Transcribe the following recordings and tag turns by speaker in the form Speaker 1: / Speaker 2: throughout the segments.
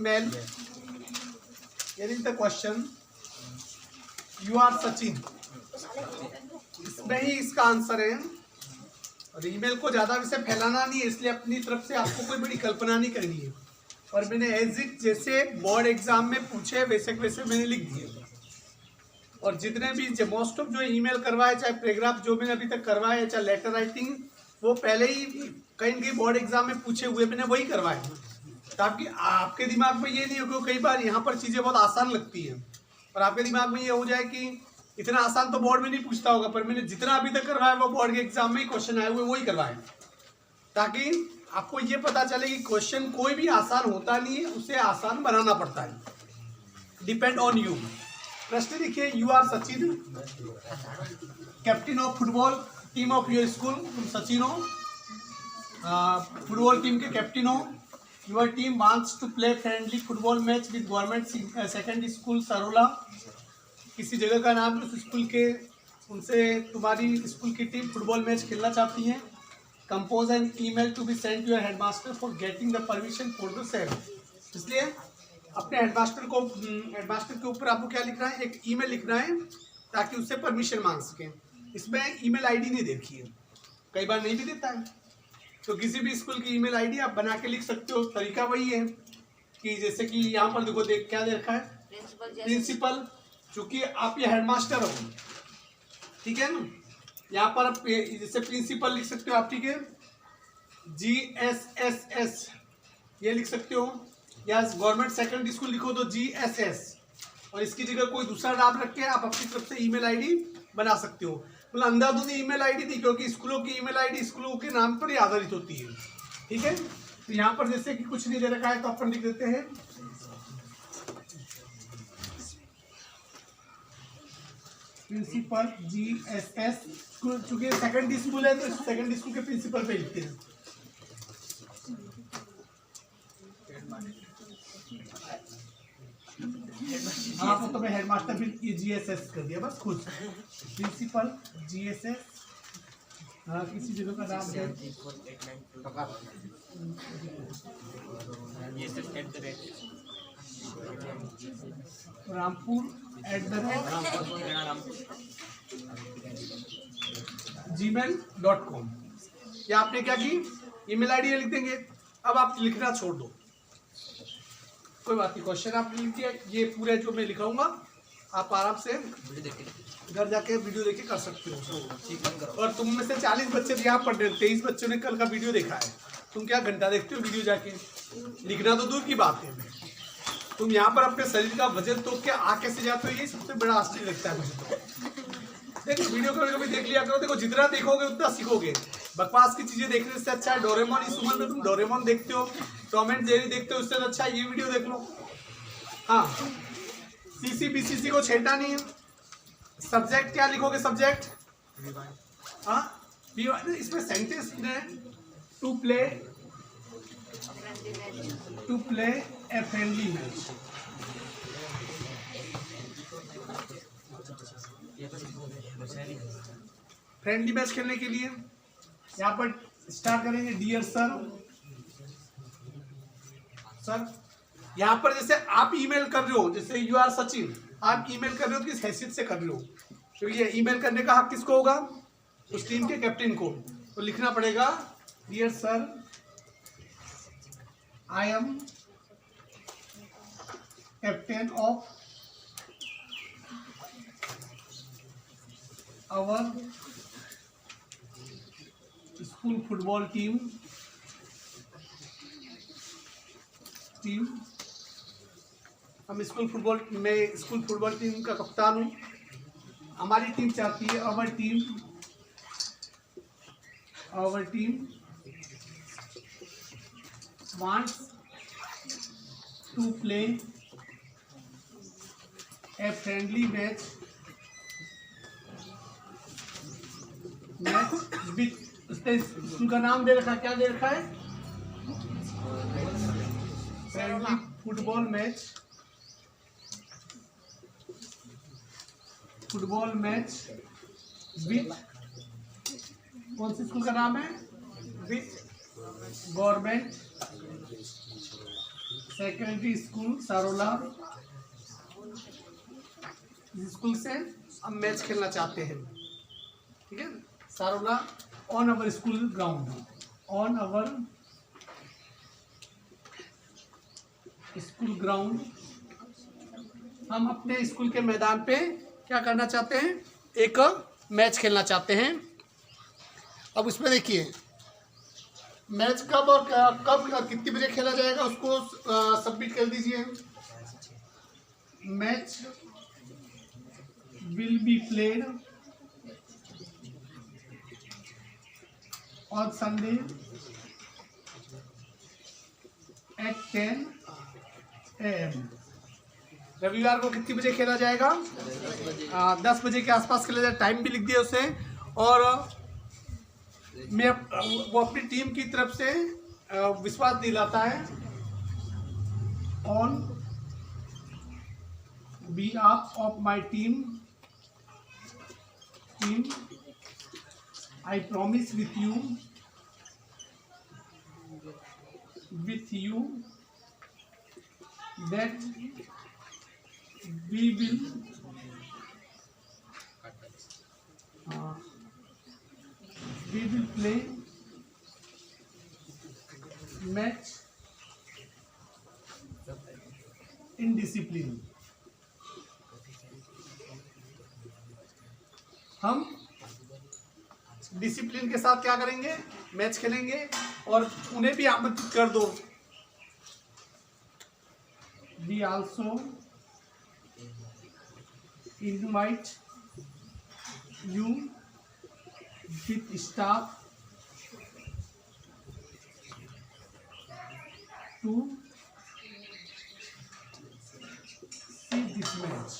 Speaker 1: email. Here is the question. You are Sachin. इसमें ही इसका answer है। और ईमेल को ज़्यादा वैसे फैलाना नहीं है, इसलिए अपनी तरफ से आपको कोई बड़ी कल्पना नहीं करनी है। और मैंने एज इट जैसे बोर्ड एग्जाम में पूछे वैसे वैसे मैंने लिख दिए। और जितने भी मोस्ट ऑफ जो ईमेल करवाए, चाहे पैराग्राफ जो मैंने अभी तक करवाए, चाहे लेटर राइटिंग, वो पहले ही कहीं न कहीं बोर्ड एग्जाम में पूछे हुए मैंने वही करवाए, ताकि आपके दिमाग में ये नहीं हो कि कई बार यहाँ पर चीज़ें बहुत आसान लगती हैं और आपके दिमाग में ये हो जाए कि इतना आसान तो बोर्ड में नहीं पूछता होगा, पर मैंने जितना अभी तक करवाया वो बोर्ड के एग्जाम में ही क्वेश्चन आए हुए वही करवाए, ताकि आपको ये पता चले कि क्वेश्चन कोई भी आसान होता नहीं है, उसे आसान बनाना पड़ता है। Depend on you. प्रश्न देखिए, you are Sachin, captain of football team of your school. तुम सचिन हो, फुटबॉल टीम के कैप्टन हो। Your team wants to play friendly football match with government secondary school Sarola. किसी जगह का नाम, उस स्कूल के, उनसे तुम्हारी स्कूल की टीम फुटबॉल मैच खेलना चाहती है। Compose an email to be send to your headmaster for getting the permission for the same. इसलिए अपने हेडमास्टर के ऊपर आपको क्या लिखना है, एक ईमेल लिखना है ताकि उससे परमिशन मांग सकें। इसमें ईमेल आईडी नहीं देखी है, कई बार नहीं भी देता है, तो किसी भी स्कूल की ईमेल आईडी आप बना के लिख सकते हो। तरीका वही है कि जैसे कि यहाँ पर देखो, देख क्या देखा है, प्रिंसिपल, चूंकि आप ये हेडमास्टर हो, ठीक है ना, यहाँ पर आप जैसे प्रिंसिपल लिख सकते हो आप, ठीक है, GSSS ये लिख सकते हो, या गवर्नमेंट सेकेंडरी स्कूल लिखो तो GSS, और इसकी जगह कोई दूसरा नाम रख के आप अपनी तरफ से ईमेल आईडी बना सकते हो। मतलब अंधाधुंधी ईमेल आईडी थी, क्योंकि स्कूलों की ईमेल आईडी स्कूलों के नाम पर ही आधारित होती है, ठीक है। तो यहाँ पर जैसे कि कुछ नहीं दे रखा है तो अपन लिख देते हैं प्रिंसिपल GSS। चूंकि सेकेंडरी स्कूल है तो सेकेंडरी स्कूल के प्रिंसिपल पे लिखते हैं। हाँ, तो मैं हेडमास्टर फिर GSS कर दिया बस खुद। प्रिंसिपल GSS, हाँ किसी जगह का नाम है, रामपुर @gmail.com। या आपने क्या की, ईमेल आईडी लिख देंगे। अब आप लिखना छोड़ दो, कोई बात नहीं, क्वेश्चन आप लिख दिया। ये पूरे जो मैं लिखाऊंगा आप आराम से घर जाके वीडियो देख के कर सकते हो। और तुम में से 40 बच्चे यहाँ पढ़ रहे हो, 23 बच्चों ने कल का वीडियो देखा है, तुम क्या घंटा देखते हो वीडियो जाके, लिखना तो दूर की बात है। तुम यहाँ पर अपने शरीर का वजन तो क्या आ कैसे जाते हो, ये सबसे बड़ा आश्चर्य लगता है मुझे तो। देखो वीडियो कभी कभी देख लिया करो, देखो जितना देखोगे उतना सीखोगे। बकवास की चीजें देखने से अच्छा है डोरेमोन, इस उम्र में तुम डोरेमोन देखते हो, टॉम एंड जेरी देखते हो, उससे अच्छा ये वीडियो देख लो। हाँ, CC-BCC को छेड़ना नहीं है। सब्जेक्ट क्या लिखोगे, सब्जेक्ट, हाँ इसमें सेंटेंस है, to play a friendly match. Friendly match खेलने के लिए यहाँ पर स्टार्ट करेंगे, डियर सर। यहाँ पर जैसे आप ईमेल कर रहे हो, जैसे यू आर सचिन, आप ईमेल कर रहे हो तो किस हैसियत से कर रहे हो, तो ये ईमेल करने का हक किसको होगा, उस टीम के कैप्टन को। तो लिखना पड़ेगा, dear sir I am captain of our school football team हम स्कूल फुटबॉल टीम का कप्तान हूँ। हमारी टीम चाहती है, our team wants to play a friendly match with, school का नाम दे रखा है, क्या दे रखा है, फ्रेंडली फुटबॉल मैच विथ, कौन सी स्कूल का नाम है, with government secondary school Sarola school से हम मैच खेलना चाहते हैं, ठीक है। Sarola on our school ground, on our school ground, हम अपने स्कूल के मैदान पे क्या करना चाहते हैं, एक मैच खेलना चाहते हैं। अब उसमें देखिए मैच कब और कब कितनी बजे खेला जाएगा उसको सबमिट कर दीजिए। Match will be played on Sunday at 10 AM। रविवार को कितनी बजे खेला जाएगा, 10 बजे के आसपास खेला जाएगा। टाइम भी लिख दिया उसे, और मैं वो अपनी टीम की तरफ से विश्वास दिलाता है on behalf of my team I promise with you that we will play match in discipline। हम डिसिप्लिन के साथ क्या करेंगे, मैच खेलेंगे, और उन्हें भी आमंत्रित कर दो। We also invite you with staff to see this match।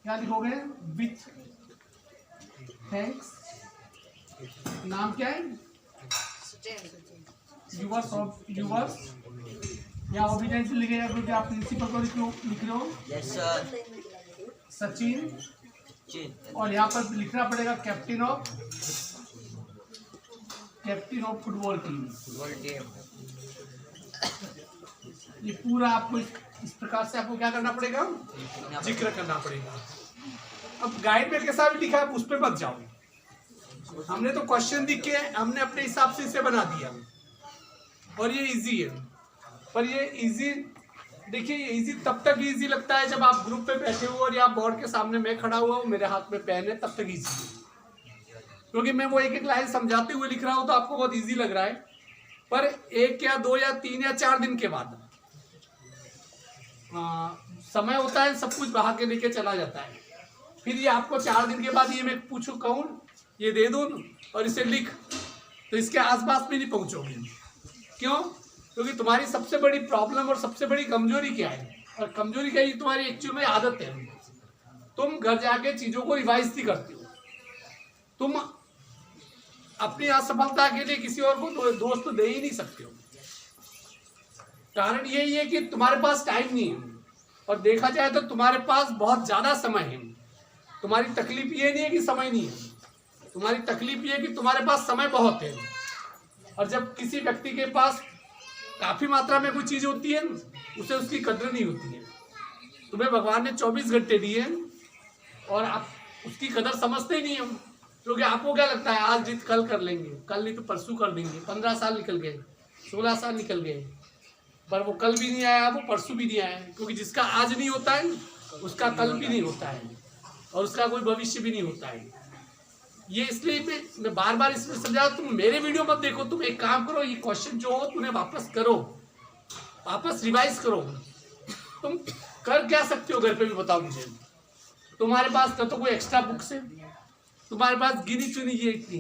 Speaker 1: क्या लिखोगे, विथ थैंक्स, नाम क्या है, यूवर्स ऑफ यूवर्स, या ओबिडेंस लिखेगा क्योंकि आप प्रिंसिपल को लिख रहे हो। Yes sir. सचिन, और यहाँ पर लिखना पड़ेगा कैप्टन ऑफ फुटबॉल टीम। ये पूरा आपको इस प्रकार से आपको क्या करना पड़ेगा, जिक्र करना पड़ेगा। अब गाइड में कैसा भी लिखा है उस पर मत जाओ। हमने तो क्वेश्चन लिख के हमने अपने हिसाब से इसे बना दिया, और ये इजी है। पर ये इजी, देखिए ये इजी तब तक इजी लगता है जब आप ग्रुप पे बैठे हो और या बोर्ड के सामने मैं खड़ा हुआ हूँ, मेरे हाथ में पेन है, तब तक इजी है। क्योंकि मैं वो एक एक लाइन समझाते हुए लिख रहा हूँ तो आपको बहुत इजी लग रहा है, पर 1 या 2 या 3 या 4 दिन के बाद समय होता है, सब कुछ बहा के लेके चला जाता है। फिर ये आपको 4 दिन के बाद ये मैं पूछूं कहूँ ये दे दूँ और इसे लिख, तो इसके आसपास भी नहीं पहुँचोगे। क्यों? क्योंकि तुम्हारी सबसे बड़ी प्रॉब्लम और सबसे बड़ी कमजोरी क्या है, और कमजोरी क्या है, तुम्हारी एक्चुअल में आदत है। तुम घर जाके चीज़ों को रिवाइज नहीं करते हो। तुम अपनी असफलता के लिए किसी और को दोष तो दे ही नहीं सकते हो। कारण यही है कि तुम्हारे पास टाइम नहीं है, और देखा जाए तो तुम्हारे पास बहुत ज़्यादा समय है। तुम्हारी तकलीफ ये नहीं है कि समय नहीं है, तुम्हारी तकलीफ ये है कि तुम्हारे पास समय बहुत है। और जब किसी व्यक्ति के पास काफ़ी मात्रा में कोई चीज़ होती है उसे उसकी कदर नहीं होती है। तुम्हें भगवान ने 24 घंटे दिए और आप उसकी कदर समझते ही नहीं हो, क्योंकि आपको क्या लगता है आज जीत कल कर लेंगे, कल नहीं तो परसों कर देंगे। 15 साल निकल गए, 16 साल निकल गए, पर वो कल भी नहीं आया, वो परसों भी नहीं आया। क्योंकि जिसका आज नहीं होता है उसका कल भी नहीं होता है, और उसका कोई भविष्य भी नहीं होता है। ये इसलिए मैं बार बार इसमें समझा, तुम मेरे वीडियो मत देखो, तुम एक काम करो, ये क्वेश्चन जो हो तुम्हें वापस करो, वापस रिवाइज करो। तुम कर क्या सकते हो घर पे भी बताओ मुझे। तुम्हारे पास न तो कोई एक्स्ट्रा बुक्स है, तुम्हारे पास गिनी चुनी ये इतनी,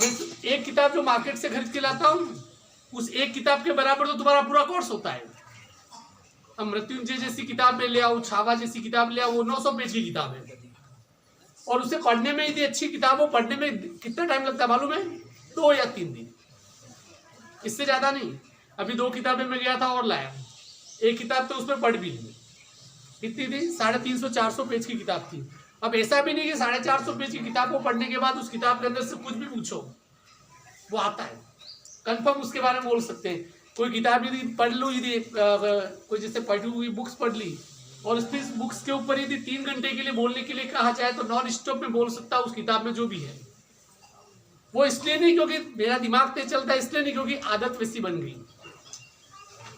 Speaker 1: मैं एक किताब जो मार्केट से खरीद के लाता हूँ उस एक किताब के बराबर तो तुम्हारा पूरा कोर्स होता है। अब मृत्युंजय जैसी किताब ले आओ, छावा जैसी किताब ले आओ, वो 900 पेज की किताब है, और उसे पढ़ने में इतनी अच्छी किताब हो, पढ़ने में कितना टाइम लगता है मालूम है? 2 या 3 दिन, इससे ज्यादा नहीं। अभी 2 किताबें मैं गया था और लाया, एक किताब तो उसमें पढ़ भी ली, कितनी थी? 350-400 पेज की किताब थी। अब ऐसा भी नहीं कि 450 पेज की किताब को पढ़ने के बाद उस किताब के अंदर से कुछ भी पूछो, वो आता है।
Speaker 2: कंफर्म उसके बारे में बोल सकते हैं। कोई किताब यदि पढ़ लो, यदि कोई जैसे पढ़ी हुई बुक्स पढ़ ली और उस बुक्स के ऊपर यदि 3 घंटे के लिए बोलने के लिए कहा जाए तो नॉन स्टॉप में बोल सकता उस किताब में जो भी है। वो इसलिए नहीं क्योंकि मेरा दिमाग तेज चलता है, इसलिए नहीं क्योंकि आदत वैसी बन गई।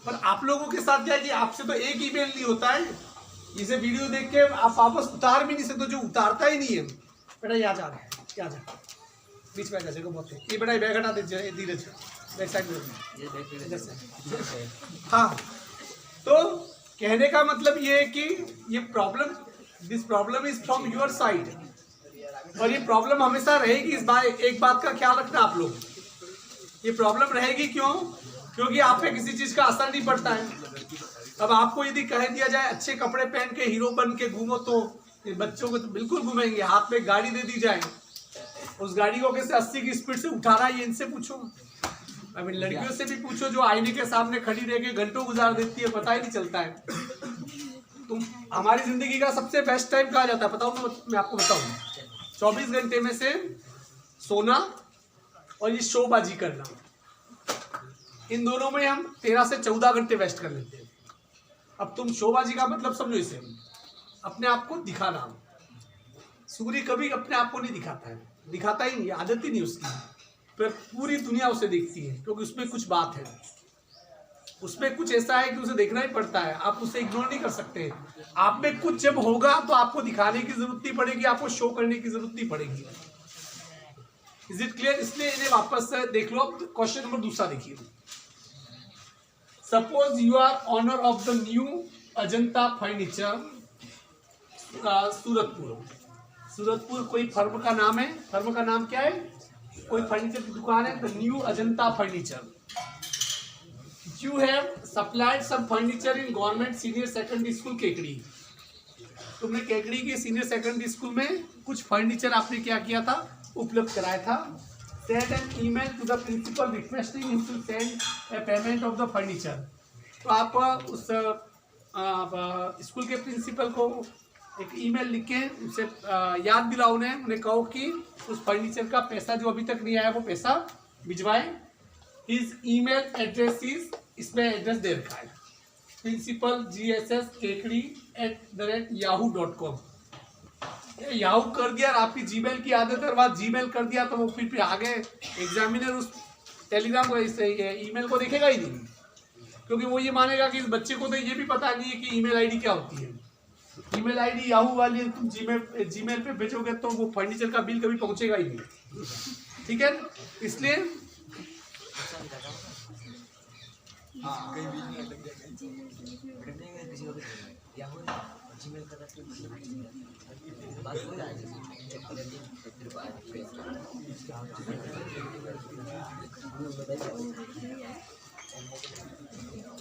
Speaker 2: पर आप लोगों के साथ क्या है कि आपसे तो एक ईमेल नहीं होता है, इसे वीडियो देख के आप वापस उतार भी नहीं सकते, जो उतारता ही नहीं है। बेटा यहाँ जा रहा है, क्या जा बीच में जैसे को बहुत ये बेटा बैग हटा दीजिए धीरे से, बैक साइड में। हाँ, तो कहने का मतलब ये है कि ये problem, this problem is from your side, और ये प्रॉब्लम हमेशा रहेगी। इस बार एक बात का ख्याल रखना आप लोग, ये प्रॉब्लम रहेगी क्यों? क्योंकि आप पे किसी चीज का असर नहीं पड़ता है। अब आपको यदि कह दिया जाए अच्छे कपड़े पहन के हीरो बन के घूमो, तो बच्चों को तो बिल्कुल घूमेंगे। हाथ में गाड़ी दे दी जाए, उस गाड़ी को कैसे 80 की स्पीड से उठा रहा है, ये इनसे पूछो। अब इन लड़कियों से भी पूछो जो आईने के सामने खड़ी रह के घंटों गुजार देती है, पता ही नहीं चलता है। तुम हमारी जिंदगी का सबसे बेस्ट टाइम कहा जाता है, बताओ मैं आपको बताऊं, 24 घंटे में से सोना और ये शोबाजी करना, इन दोनों में हम 13 से 14 घंटे वेस्ट कर लेते हैं। अब तुम शोबाजी का मतलब समझो इसे, अपने आप को दिखाना। सूर्य कभी अपने आप को नहीं दिखाता है, दिखाता ही नहीं, आदत ही नहीं उसकी, पर पूरी दुनिया उसे देखती है क्योंकि उसमें कुछ बात है, उसमें कुछ ऐसा है कि उसे देखना ही पड़ता है। आप उसे इग्नोर नहीं कर सकते। आप में कुछ जब होगा तो आपको दिखाने की जरूरत नहीं पड़ेगी, आपको शो करने की जरूरत नहीं पड़ेगी। Is it clear? इसलिए इन्हें वापस से देख लो। क्वेश्चन नंबर दूसरा देखिए। Suppose you are owner of the new Ajanta furniture Suratpur कोई फर्म का नाम है। फर्म का नाम क्या है? कोई फर्नीचर की दुकान है, the new Ajanta furniture. You have supplied some furniture in government senior secondary school Kekri. तुमने केकड़ी के सीनियर सेकेंडरी स्कूल में कुछ फर्नीचर आपने क्या किया था? उपलब्ध कराया था। Send an email to the principal requesting him to send a payment of the furniture. तो आप उस स्कूल के प्रिंसिपल को एक ईमेल लिख के उसे याद दिलाओ, उन्हें कहो कि उस फर्नीचर का पैसा जो अभी तक नहीं आया वो पैसा भिजवाए। हिज ईमेल एड्रेस इज, इसमें एड्रेस दे रखा है, प्रिंसिपल GSS kekri@yahoo.com। याहू कर दिया, आपकी जीमेल की आदत है, बाद जीमेल कर दिया तो वो फिर आगे एग्जामिनर उस टेलीग्राम को ईमेल को देखेगा ही नहीं, क्योंकि वो ये मानेगा कि इस बच्चे को तो ये भी पता नहीं है कि ईमेल आईडी क्या होती है। ईमेल आईडी याहू वाली तुम जीमेल पे भेजोगे तो वो फर्नीचर का बिल कभी पहुंचेगा ही नहीं। ठीक है, इसलिए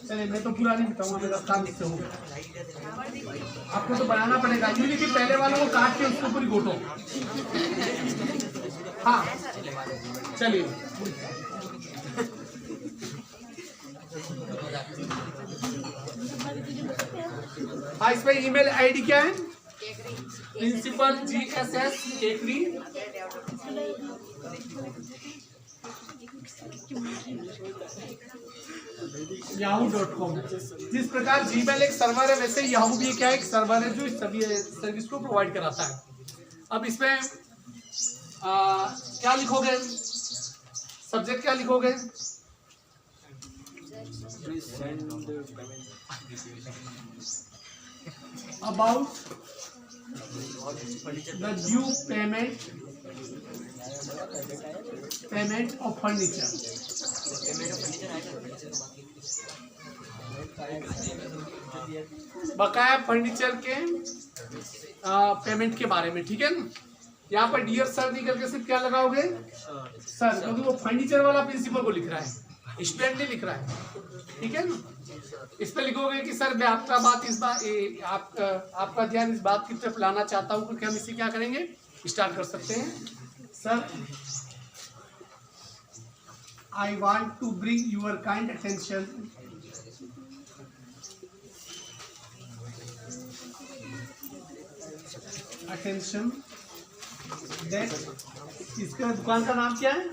Speaker 2: चलिए मैं तो पूरा नहीं बताऊंगा, मेरा काम इससे होगा। आपको तो बनाना पड़ेगा, यूं कि पहले वालों को काट के उसको पूरी घोटो। हाँ चलिए, हाँ इसमें ईमेल आईडी क्या है? Principal GSS kekri yahoo.com। जिस प्रकार जीमेल एक सर्वर है, वैसे याहू भी क्या है? एक सर्वर है जो इस सभी सर्विस को प्रोवाइड कराता है। अब इसमें क्या लिखोगे? सब्जेक्ट क्या लिखोगे? About the due payment of furniture. बकाया फर्नीचर के पेमेंट के बारे में। ठीक है ना, यहाँ पर डियर सर नहीं करके सिर्फ क्या लगाओगे? सर, क्योंकि वो फर्नीचर वाला प्रिंसिपल को लिख रहा है, स्टूडेंट नहीं लिख रहा है। ठीक है ना, इस पे लिखोगे कि सर मैं आपका आपका ध्यान इस बात की तरफ लाना चाहता हूँ, क्योंकि हम इसे क्या करेंगे? स्टार्ट कर सकते हैं। Sir I want to bring your kind attention that, इसका दुकान का नाम क्या है?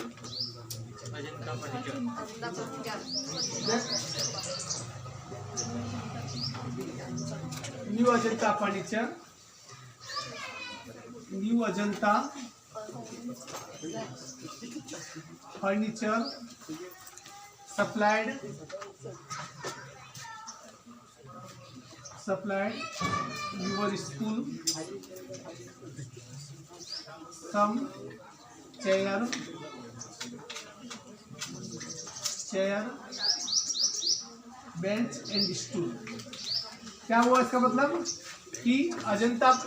Speaker 1: New Ajanta furniture, new Ajanta furniture supplied your school some chair, bench and stool। क्या हुआ इसका मतलब कि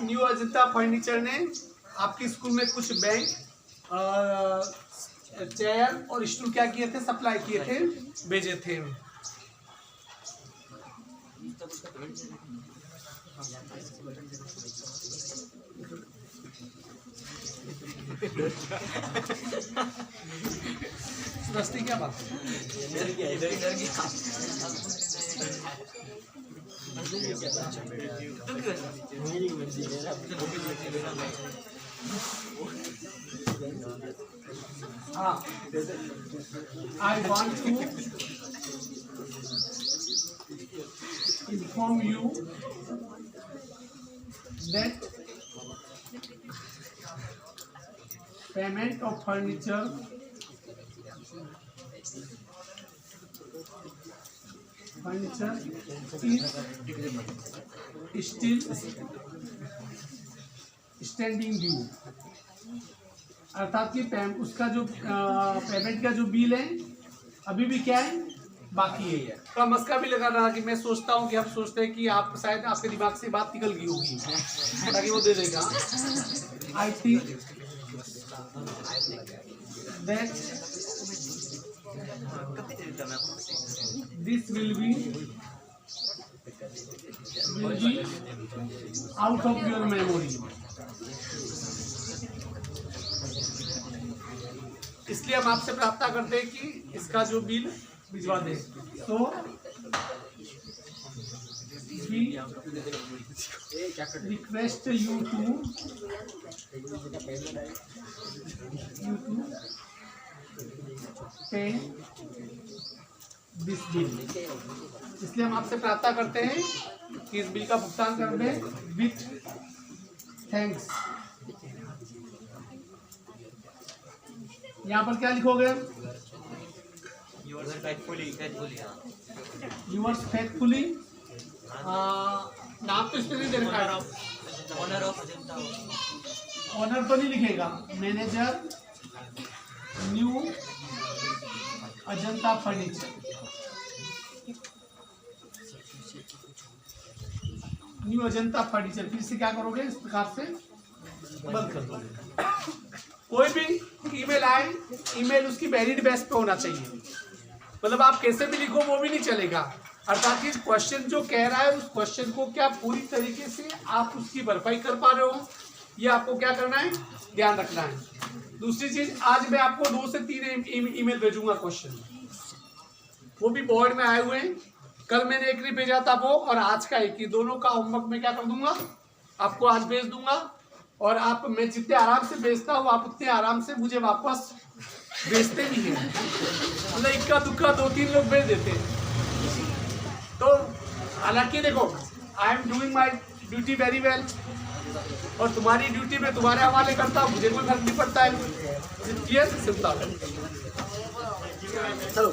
Speaker 1: न्यू अजंता फर्नीचर ने आपके स्कूल में कुछ बैंक, चेयर और स्टूल क्या किए थे, सप्लाई किए थे, भेजे थे। समझती क्या बात हाँ, I want to inform you that payment of furniture is still standing due। अर्थात कि उसका जो पेमेंट का जो बिल है अभी भी क्या है, बाकी है। थोड़ा मस्का भी लगा रहा कि मैं सोचता हूँ कि आप सोचते हैं कि आप शायद आपके दिमाग से बात निकल गई होगी ताकि वो दे देगा। I think that this will be out of your memory. इसलिए हम आपसे प्रार्थना करते हैं कि इसका जो बिल भिजवा दें। तो वी रिक्वेस्ट यू टू पे दिस बिल। इसलिए हम आपसे प्रार्थना करते हैं कि इस बिल का भुगतान कर दें विथ थैंक्स। यहाँ पर क्या लिखोगे?
Speaker 3: Yours faithfully।
Speaker 1: Yours faithfully। नाम तो इसमें नहीं दे रखा है। ऑनर तो नहीं लिखेगा। Manager new Ajanta furniture. New Ajanta furniture फिर से क्या करोगे, इस प्रकार से बंद कर दोगे। कोई भी ईमेल आए, ईमेल उसकी वैलिड बेस पे होना चाहिए। मतलब आप कैसे भी लिखो वो भी नहीं चलेगा। अर्थात कि क्वेश्चन जो कह रहा है उस क्वेश्चन को क्या पूरी तरीके से आप उसकी भरपाई कर पा रहे हो, ये आपको क्या करना है, ध्यान रखना है। दूसरी चीज, आज मैं आपको 2 से 3 ईमेल भेजूंगा क्वेश्चन, वो भी बोर्ड में आए हुए हैं। कल मैंने एक नहीं भेजा था वो, और आज का एक ही, दोनों का होमवर्क मैं क्या कर दूंगा, आपको आज भेज दूंगा। और आप, मैं जितने आराम से भेजता हूँ आप उतने आराम से मुझे वापस भेजते भी हैं। मतलब इक्का दुक्का 2-3 लोग भेज देते हैं। तो हालांकि देखो, I am doing my duty very well, और तुम्हारी ड्यूटी में तुम्हारे हवाले करता हूँ, मुझे कोई फर्क नहीं पड़ता है। ये सिंपल है। चलो